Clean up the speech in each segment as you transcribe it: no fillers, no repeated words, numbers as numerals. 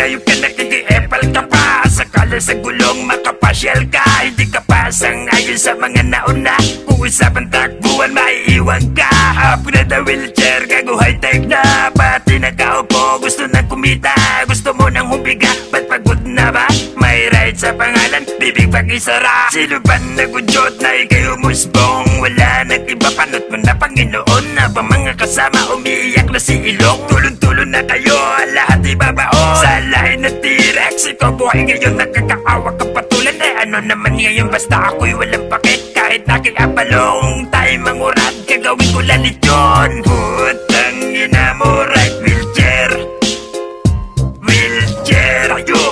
ngayon ka nakiki-epal ka pa. Sakala sa gulong makapasyal ka, hindi ka pa sangayon sa mga nauna. Kung usapang takbuhan maiiwan ka. Upgrade na wheelchair, gago high-tech na. Pati nakaupo, gusto nang kumita. Gusto mo nang humiga, ba't pagod na ba? May ride sa pangalan, bibig pag-isara. Sino ba nagudyot na ikay umusbong? Wala nang iba, panot mo na Panginoon. Habang mga kasama umiiyak na si Ilong. Tulong-tulong na kayo, lahat ibabaon. Sa lahin ng T-Rex, ikaw buhay ngayon nakakaawa ka patulan. Ano naman ngayon, basta ako'y walang pakit. Kahit aking apalong, tayo mangurat, gagawin ko lalit yun. Putang ina mo, right wheelchair. Wheelchair, tayo,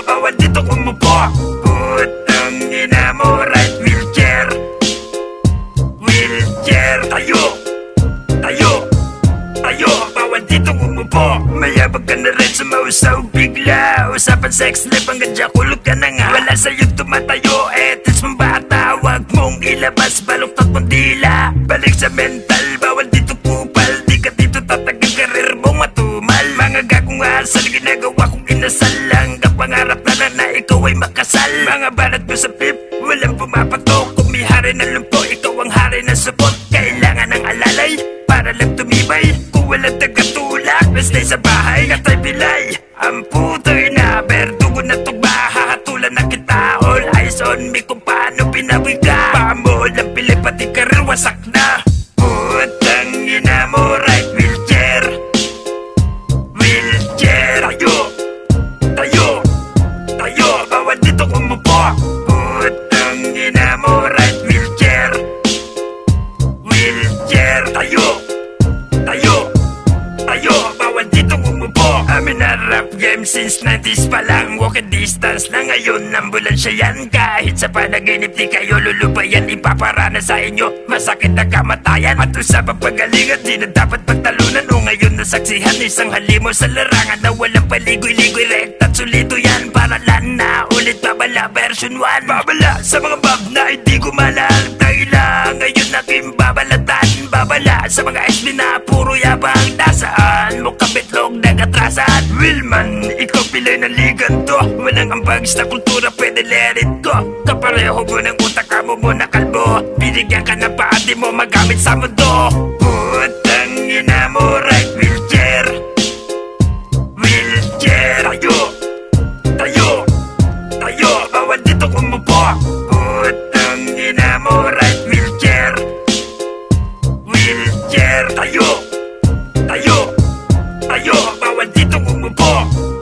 bawal dito umupo. Putang ina mo, right wheelchair. Wheelchair, tayo, bawal dito umupo. Mayabag ka na rin, sumausaw bigla. Usapan sex life hanggang dyan, kulog ka na nga. Wala sa'yo tumatayo, etis mong bata. Huwag mong ilabas, baluktot mong dila. Balik sa mental, bawal dito kupal. Di ka dito tatagang karir mong matumal. Mga gagong asal, ginagawa kong inasal. Hanggang pangarap na ikaw ay makasal. Mga banat mo sa pip, walang pumapatok. Kung may hari ng lumpo, ikaw ang hari ng supot. Kailangan ng alalay, para lang tumibay. Kung walang tagatulak, stay sa bahay, katay pilay. Ang puto'y na, berdugo na tugba. Hahatulan na kita, all eyes on me. Kung paano pinawi ka, pamol ang pili, pati karir wasak na. Putang ina mo, right wheelchair. Wheelchair, tayo, bawal dito umupo. Putang ina mo, right wheelchair. Wheelchair, tayo, bawal dito umupo. Amin na rap game since 90s pa lang. Walking distance na ngayon, ambulansya yan. Kahit sa panaginip di kayo lulubayan, ipaparana sa inyo masakit na kamatayan. At usapang pagalingan, di na dapat pagtalunan. O ngayon nasaksihan, isang halimo sa larangan na walang paligoy-ligoy. Rekta't solito yan, paralan na ulit. Babala version 1, babala sa mga bab na hindi ko malang tagila. Ngayon aking babalatan, babala sa mga SB na puro yabang. Nasaan mo kabitlog nagatrasan? Willman, ikaw pilay ng liganto. Walang ambag sa kultura, pwede let it go. Kapareho mo ng utak, mo na kalbo. Binigyan ka na pa, di mo magamit sa mundo. Putang ina mo, right wheelchair. Wheelchair, tayo, bawal dito umupo. Putang ina mo, right wheelchair. Wheelchair, tayo, bawal dito umupo.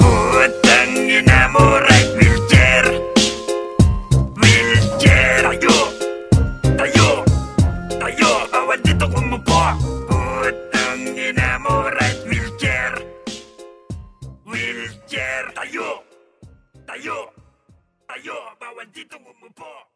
Putang ina mo, right wheelchair. Wheelchair, tayo, bawal dito umupo. Putang ina mo, right wheelchair. Wheelchair, tayo, bawal dito umupo.